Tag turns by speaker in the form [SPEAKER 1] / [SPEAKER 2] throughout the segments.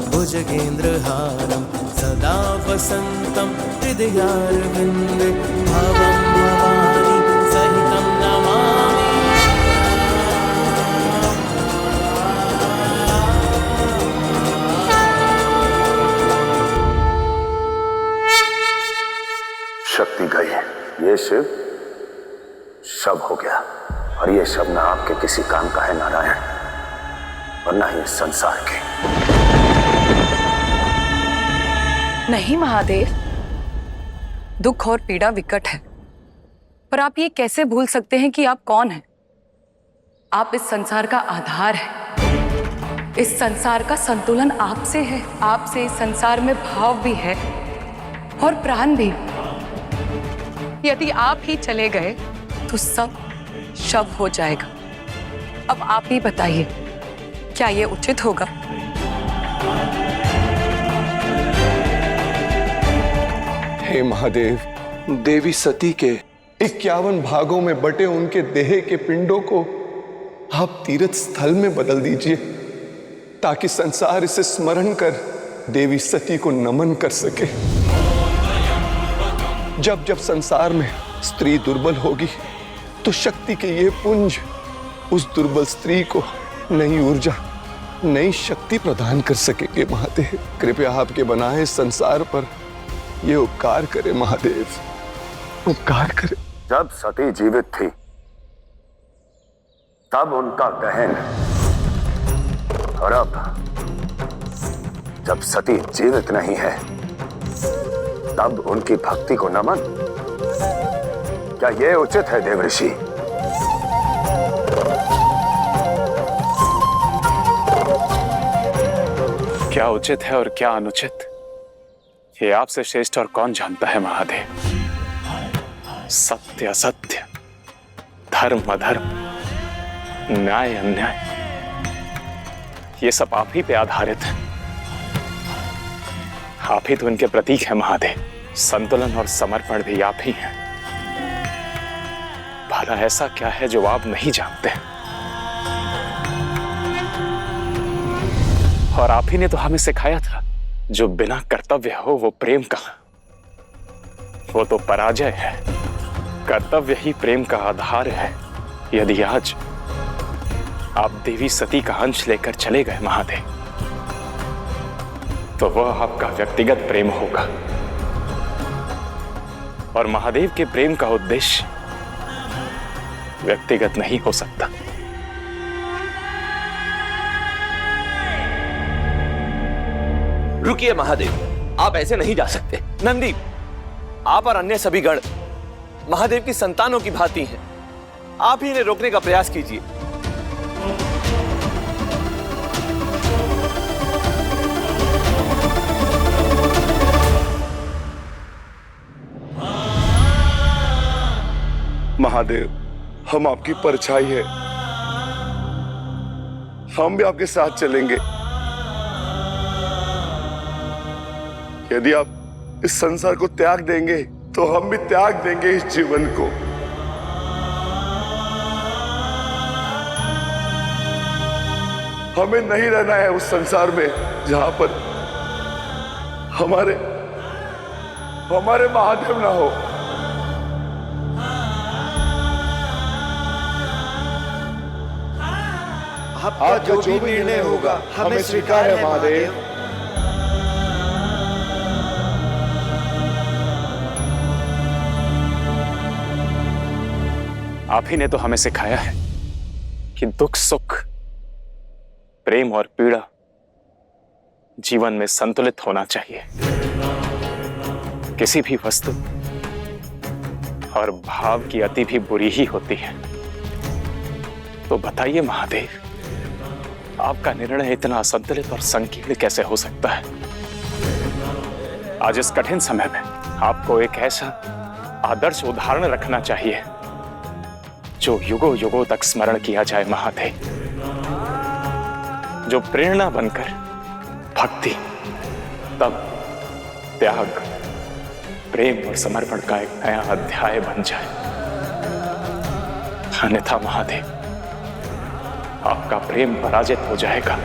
[SPEAKER 1] भुजगेन्द्रहारं सदा वसन्तं हृदयारविन्दे भवं भवानी सहितं नमामि।
[SPEAKER 2] शक्ति गई, ये शिव शव हो गया, और ये शव ना आपके किसी काम का है नारायण, और ना ही संसार के।
[SPEAKER 3] नहीं महादेव, दुख और पीड़ा विकट है, पर आप ये कैसे भूल सकते हैं कि आप कौन हैं? आप इस संसार का आधार हैं। इस संसार का संतुलन आपसे है। आपसे इस संसार में भाव भी है और प्राण भी। यदि आप ही चले गए तो सब शव हो जाएगा। अब आप ही बताइए, क्या ये उचित होगा?
[SPEAKER 4] हे महादेव, देवी सती के 51 भागों में बटे उनके देह के पिंडों को आप तीर्थ स्थल में बदल दीजिए, ताकि संसार इसे स्मरण कर देवी सती को नमन कर सके। जब जब संसार में स्त्री दुर्बल होगी तो शक्ति के ये पुंज उस दुर्बल स्त्री को नई ऊर्जा, नई शक्ति प्रदान कर सकेंगे। महादेव, कृपया आपके बनाए संसार पर ये उपकार करे महादेव, उपकार करे।
[SPEAKER 2] जब सती जीवित थी तब उनका गहन, और अब जब सती जीवित नहीं है तब उनकी भक्ति को नमन। क्या यह उचित है देवऋषि?
[SPEAKER 5] क्या उचित है और क्या अनुचित, ये आपसे श्रेष्ठ और कौन जानता है महादेव। सत्य असत्य, धर्म अधर्म, न्याय अन्याय, ये सब आप ही पे आधारित है। आप ही तो इनके प्रतीक हैं महादेव। संतुलन और समर्पण भी आप ही हैं। भला ऐसा क्या है जो आप नहीं जानते? और आप ही ने तो हमें सिखाया था, जो बिना कर्तव्य हो वो प्रेम कहाँ, वो तो पराजय है। कर्तव्य ही प्रेम का आधार है। यदि आज आप देवी सती का अंश लेकर चले गए महादेव, तो वह आपका व्यक्तिगत प्रेम होगा, और महादेव के प्रेम का उद्देश्य व्यक्तिगत नहीं हो सकता।
[SPEAKER 6] रुकिए महादेव, आप ऐसे नहीं जा सकते। नंदी, आप और अन्य सभी गण महादेव की संतानों की भांति हैं। आप ही इन्हें रोकने का प्रयास कीजिए।
[SPEAKER 4] महादेव, हम आपकी परछाई है, हम भी आपके साथ चलेंगे। यदि आप इस संसार को त्याग देंगे तो हम भी त्याग देंगे इस जीवन को। हमें नहीं रहना है उस संसार में जहां पर हमारे महादेव ना हो।
[SPEAKER 7] आपका जो भी निर्णय होगा हमें स्वीकार है महादेव।
[SPEAKER 5] आप ही ने तो हमें सिखाया है कि दुख सुख, प्रेम और पीड़ा जीवन में संतुलित होना चाहिए। किसी भी वस्तु और भाव की अति भी बुरी ही होती है। तो बताइए महादेव, आपका निर्णय इतना असंतुलित और संकीर्ण कैसे हो सकता है? आज इस कठिन समय में आपको एक ऐसा आदर्श उदाहरण रखना चाहिए जो युगों युगों तक स्मरण किया जाए महादेव, जो प्रेरणा बनकर भक्ति, तप, त्याग, प्रेम और समर्पण का एक नया अध्याय बन जाए। अन्यथा महादेव, आपका प्रेम पराजित हो जाएगा।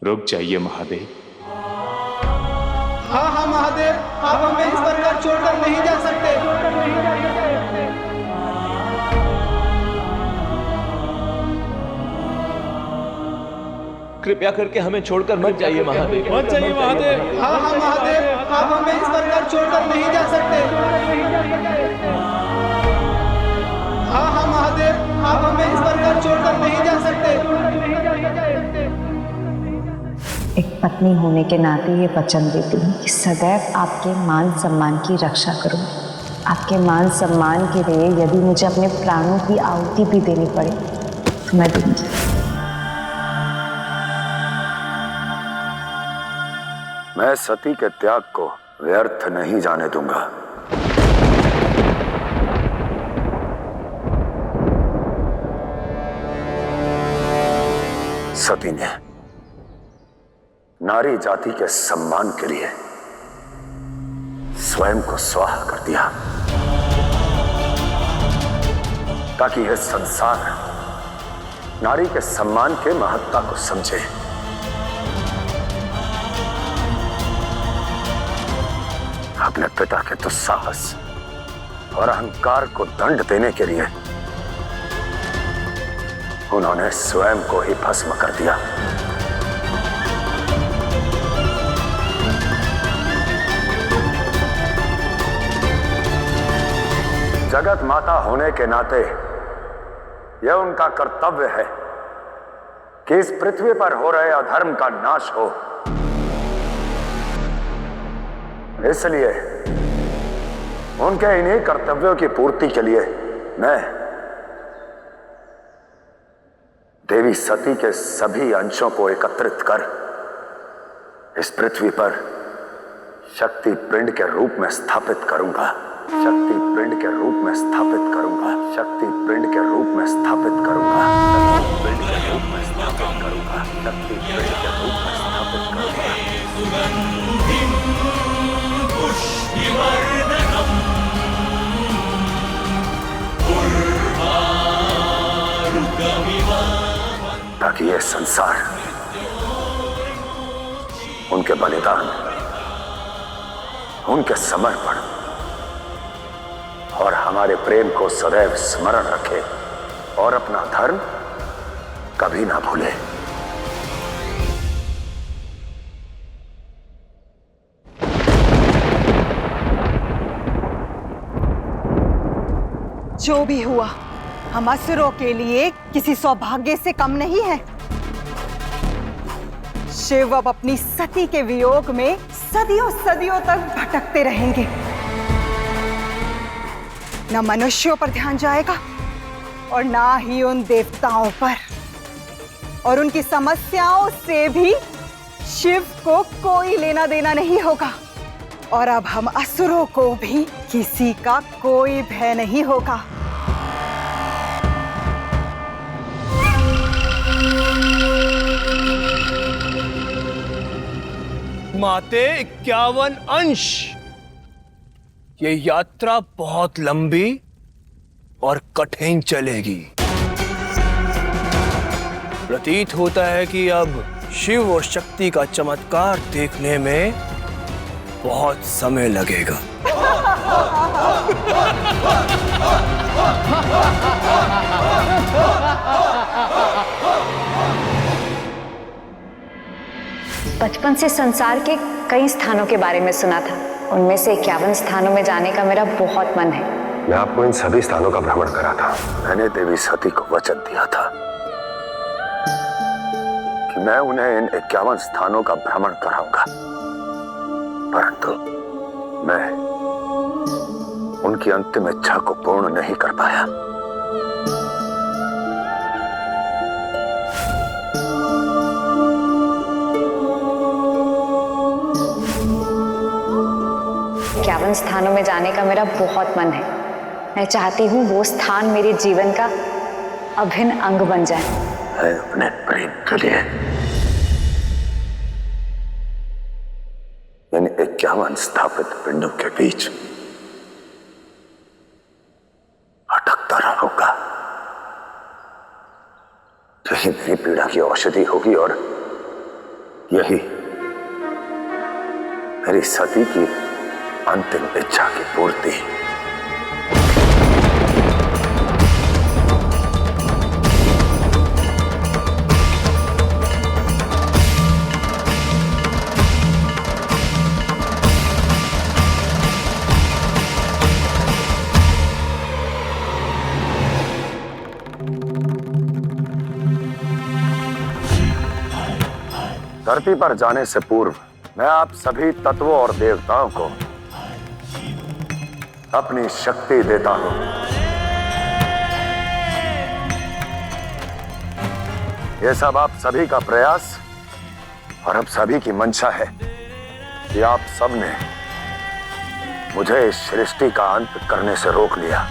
[SPEAKER 5] रुक जाइए महादेव।
[SPEAKER 7] हाँ हाँ महादेव, आप हमें इस प्रकार छोड़कर नहीं जा सकते।
[SPEAKER 6] कृपया करके हमें छोड़कर मत जाइए महादेव।
[SPEAKER 7] मत जाइए महादेव। हाँ हाँ महादेव, आप हमें इस प्रकार छोड़कर नहीं जा सकते। हाँ हाँ महादेव, आप हमें इस प्रकार छोड़कर नहीं जा सकते।
[SPEAKER 8] एक पत्नी होने के नाते ये वचन देती हूँ कि सदैव आपके मान सम्मान की रक्षा करूँगी। आपके मान सम्मान के लिए यदि मुझे अपने प्राणों की आहुति भी देनी पड़े तो मैं दूंगी।
[SPEAKER 2] मैं सती के त्याग को व्यर्थ नहीं जाने दूंगा। सती ने नारी जाति के सम्मान के लिए स्वयं को स्वाहा कर दिया ताकि यह संसार नारी के सम्मान के महत्ता को समझे। अपने पिता के दुस्साहस और अहंकार को दंड देने के लिए उन्होंने स्वयं को ही भस्म कर दिया। जगत माता होने के नाते यह उनका कर्तव्य है कि इस पृथ्वी पर हो रहे अधर्म का नाश हो। इसलिए उनके इन्हीं कर्तव्यों की पूर्ति के लिए मैं देवी सती के सभी अंशों को एकत्रित कर इस पृथ्वी पर शक्ति पिंड के रूप में स्थापित करूंगा। शक्ति पिंड के रूप में स्थापित करूंगा। शक्ति पिंड के रूप में स्थापित करूंगा। शक्ति पिंड के रूप में स्थापित करूंगा। शक्ति पिंड के रूप में स्थापित करूंगा। ताकि यह संसार उनके बलिदान, उनके समर्पण और हमारे प्रेम को सदैव स्मरण रखे और अपना धर्म कभी ना भूले।
[SPEAKER 9] जो भी हुआ, हम असुरों के लिए किसी सौभाग्य से कम नहीं है। शिव अब अपनी सती के वियोग में सदियों सदियों तक भटकते रहेंगे। न मनुष्यों पर ध्यान जाएगा और ना ही उन देवताओं पर, और उनकी समस्याओं से भी शिव को कोई लेना देना नहीं होगा। और अब हम असुरों को भी किसी का कोई भय नहीं होगा।
[SPEAKER 10] माते 51 अंश। ये यात्रा बहुत लंबी और कठिन चलेगी। प्रतीत होता है कि अब शिव और शक्ति का चमत्कार देखने में बहुत समय लगेगा।
[SPEAKER 8] बचपन से संसार के कई स्थानों के बारे में सुना था। उनमें से 51 स्थानों में जाने का मेरा बहुत मन है।
[SPEAKER 2] मैं आपको इन सभी स्थानों का भ्रमण करा था। मैंने देवी सती को वचन दिया था कि मैं उन्हें इन 51 स्थानों का भ्रमण कराऊंगा, परंतु मैं उनकी अंतिम इच्छा को पूर्ण नहीं कर पाया।
[SPEAKER 8] स्थानों में जाने का मेरा बहुत मन है। मैं चाहती हूँ वो स्थान मेरे जीवन का अभिन्न अंग बन जाए।
[SPEAKER 2] मैं अपने प्रेम के लिए इन 51 स्थापित पिंडों के बीच अटकता रहूंगा। यही मेरी पीड़ा की औषधि होगी और यही मेरी सती की अंतिम इच्छा की पूर्ति। धरती पर जाने से पूर्व मैं आप सभी तत्वों और देवताओं को अपनी शक्ति देता हूं। यह सब आप सभी का प्रयास और अब सभी की मंशा है कि आप सबने मुझे इस सृष्टि का अंत करने से रोक लिया।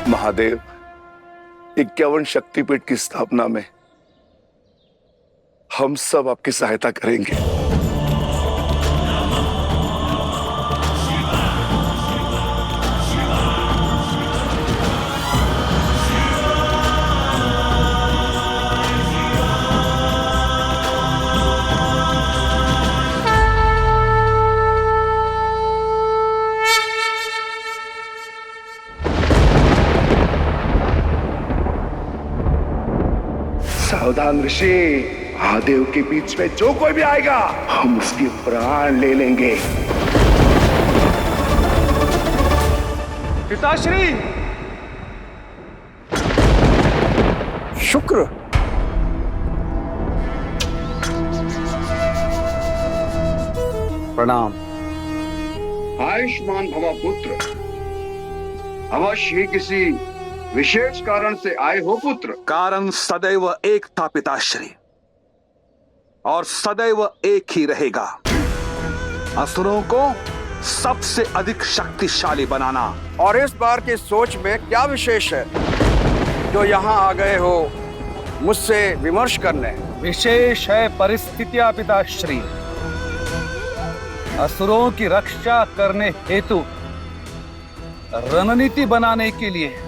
[SPEAKER 4] महादेव, 51 शक्तिपीठ की स्थापना में हम सब आपकी सहायता करेंगे।
[SPEAKER 11] सावधान ऋषि, महादेव के बीच में जो कोई भी आएगा हम उसके प्राण ले लेंगे।
[SPEAKER 10] पिताश्री, शुक्र, प्रणाम।
[SPEAKER 11] आयुष्मान भवा पुत्र, अवश्य ही किसी विशेष कारण से आए हो पुत्र।
[SPEAKER 12] कारण सदैव एक था पिताश्री, और सदैव एक ही रहेगा। असुरों को सबसे अधिक शक्तिशाली बनाना।
[SPEAKER 11] और इस बार की सोच में क्या विशेष है जो यहाँ आ गए हो मुझसे विमर्श करने?
[SPEAKER 13] विशेष है परिस्थितियां पिताश्री। असुरों की रक्षा करने हेतु रणनीति बनाने के लिए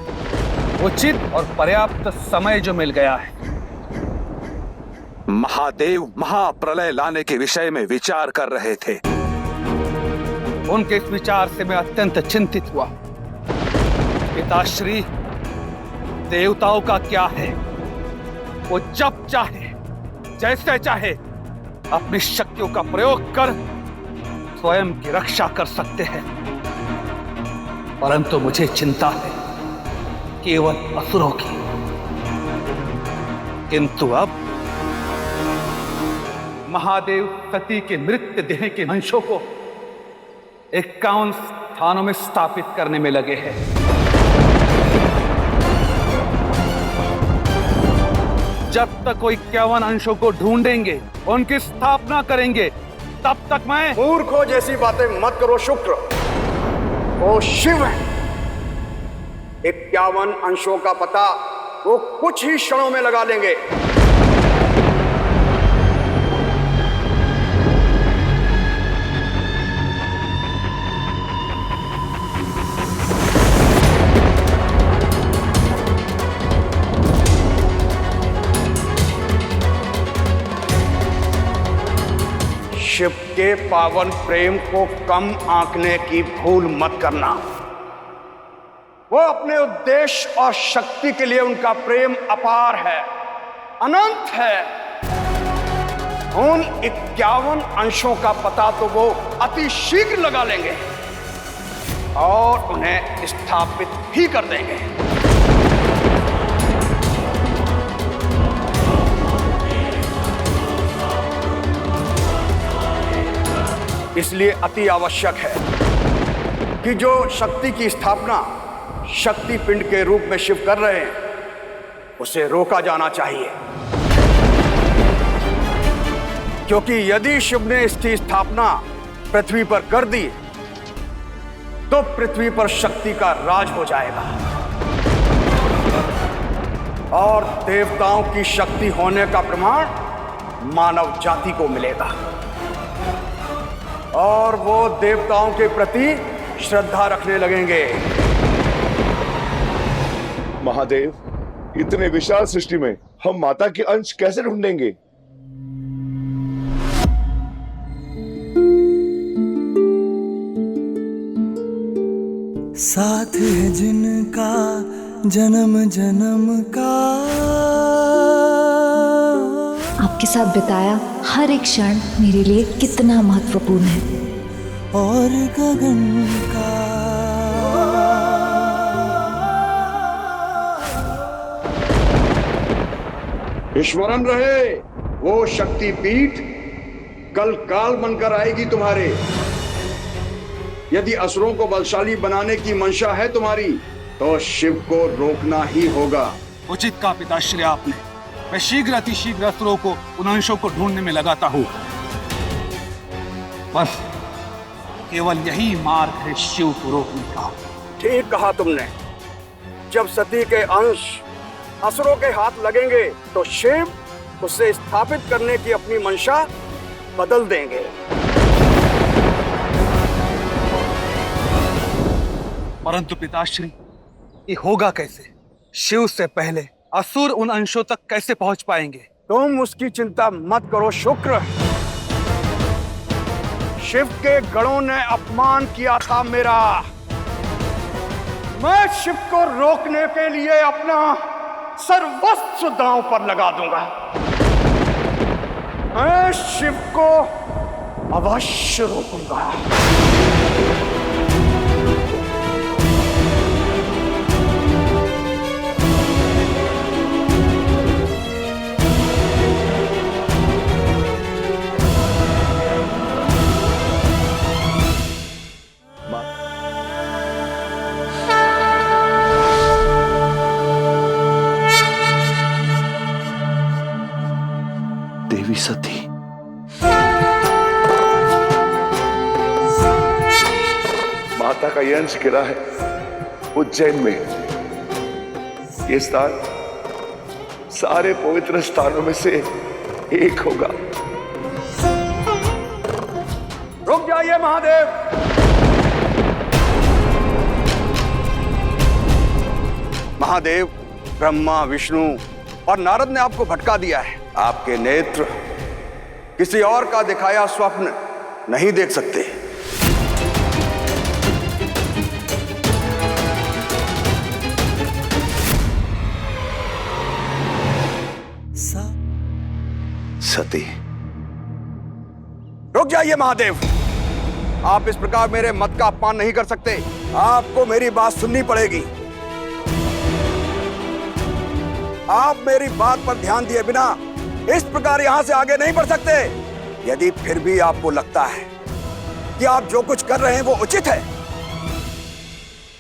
[SPEAKER 13] उचित और पर्याप्त समय जो मिल गया है।
[SPEAKER 12] महादेव महाप्रलय लाने के विषय में विचार कर रहे थे।
[SPEAKER 13] उनके इस विचार से मैं अत्यंत चिंतित हुआ। पिताश्री, देवताओं का क्या है, वो जब चाहे जैसे चाहे अपनी शक्तियों का प्रयोग कर स्वयं की रक्षा कर सकते हैं, परंतु मुझे चिंता है केवल असुरों की। किंतु अब महादेव सती के मृत देह के अंशों को 51 स्थानों में स्थापित करने में लगे हैं। जब तक वो 51 अंशों को ढूंढेंगे, उनकी स्थापना करेंगे, तब तक मैं।
[SPEAKER 11] मूर्खों जैसी बातें मत करो शुक्र। वो शिव है। 51 अंशों का पता वो कुछ ही क्षणों में लगा लेंगे। शिव के पावन प्रेम को कम आंकने की भूल मत करना। वो अपने उद्देश्य और शक्ति के लिए उनका प्रेम अपार है, अनंत है। उन 51 अंशों का पता तो वो अति शीघ्र लगा लेंगे। और उन्हें स्थापित भी कर देंगे। इसलिए अति आवश्यक है कि जो शक्ति की स्थापना शक्ति पिंड के रूप में शिव कर रहे हैं उसे रोका जाना चाहिए, क्योंकि यदि शिव ने इसकी स्थापना पृथ्वी पर कर दी तो पृथ्वी पर शक्ति का राज हो जाएगा और देवताओं की शक्ति होने का प्रमाण मानव जाति को मिलेगा और वो देवताओं के प्रति श्रद्धा रखने लगेंगे।
[SPEAKER 4] महादेव, इतने विशाल सृष्टि में हम माता के अंश कैसे ढूंढेंगे?
[SPEAKER 1] साथ है जिनका जन्म जन्म का,
[SPEAKER 8] आपके साथ बिताया हर एक क्षण मेरे लिए कितना महत्वपूर्ण है।
[SPEAKER 1] और गगन का
[SPEAKER 11] स्मरण रहे, वो शक्ति पीठ कल काल बनकर आएगी तुम्हारे। यदि असुरों को बलशाली बनाने की मंशा है तुम्हारी तो शिव को रोकना ही होगा।
[SPEAKER 13] उचित कहा पिताश्री आपने। मैं शीघ्र अतिशीघ्र असुरों को उन अंशों को ढूंढने में लगाता हूं। बस केवल यही मार्ग है शिव को रोकने का।
[SPEAKER 11] ठीक कहा तुमने। जब सती के अंश असुरों के हाथ लगेंगे तो शिव उसे स्थापित करने की अपनी मंशा बदल देंगे।
[SPEAKER 13] परंतु पिताश्री, ये होगा कैसे? शिव से पहले असुर उन अंशों तक कैसे पहुंच पाएंगे?
[SPEAKER 11] तुम उसकी चिंता मत करो शुक्र। शिव के गणों ने अपमान किया था मेरा। मैं शिव को रोकने के लिए अपना सर्वस्व दांव पर लगा दूंगा। मैं शिव को अवश्य रोकूंगा।
[SPEAKER 4] देवी सती, माता का यह अंश गिरा है उज्जैन में। ये स्थान सारे पवित्र स्थानों में से एक होगा।
[SPEAKER 11] रुक जाइए महादेव। महादेव, ब्रह्मा, विष्णु और नारद ने आपको भटका दिया है। आपके नेत्र किसी और का दिखाया स्वप्न नहीं देख सकते।
[SPEAKER 2] सती,
[SPEAKER 11] रुक जाइए महादेव। आप इस प्रकार मेरे मत का अपमान नहीं कर सकते। आपको मेरी बात सुननी पड़ेगी। आप मेरी बात पर ध्यान दिए बिना इस प्रकार यहां से आगे नहीं बढ़ सकते। यदि फिर भी आपको लगता है कि आप जो कुछ कर रहे हैं वो उचित है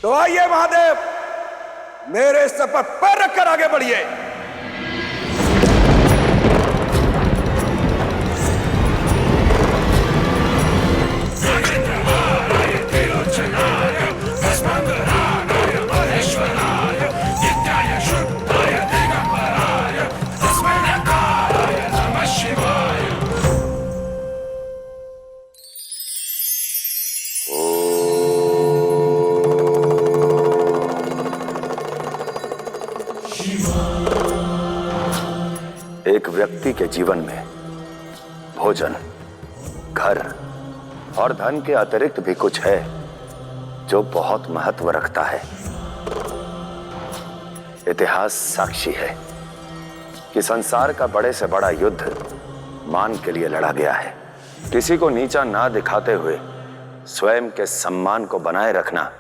[SPEAKER 11] तो आइए महादेव, मेरे सर पर पैर रखकर आगे बढ़िए।
[SPEAKER 2] एक व्यक्ति के जीवन में भोजन, घर और धन के अतिरिक्त भी कुछ है जो बहुत महत्व रखता है। इतिहास साक्षी है कि संसार का बड़े से बड़ा युद्ध मान के लिए लड़ा गया है। किसी को नीचा ना दिखाते हुए स्वयं के सम्मान को बनाए रखना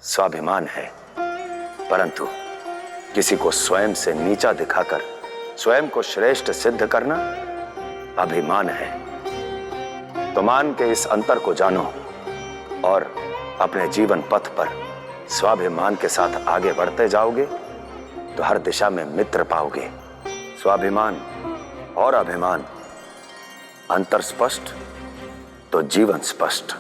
[SPEAKER 2] स्वाभिमान है, परंतु किसी को स्वयं से नीचा दिखाकर स्वयं को श्रेष्ठ सिद्ध करना अभिमान है। तो मान के इस अंतर को जानो और अपने जीवन पथ पर स्वाभिमान के साथ आगे बढ़ते जाओगे तो हर दिशा में मित्र पाओगे। स्वाभिमान और अभिमान, अंतर स्पष्ट तो जीवन स्पष्ट।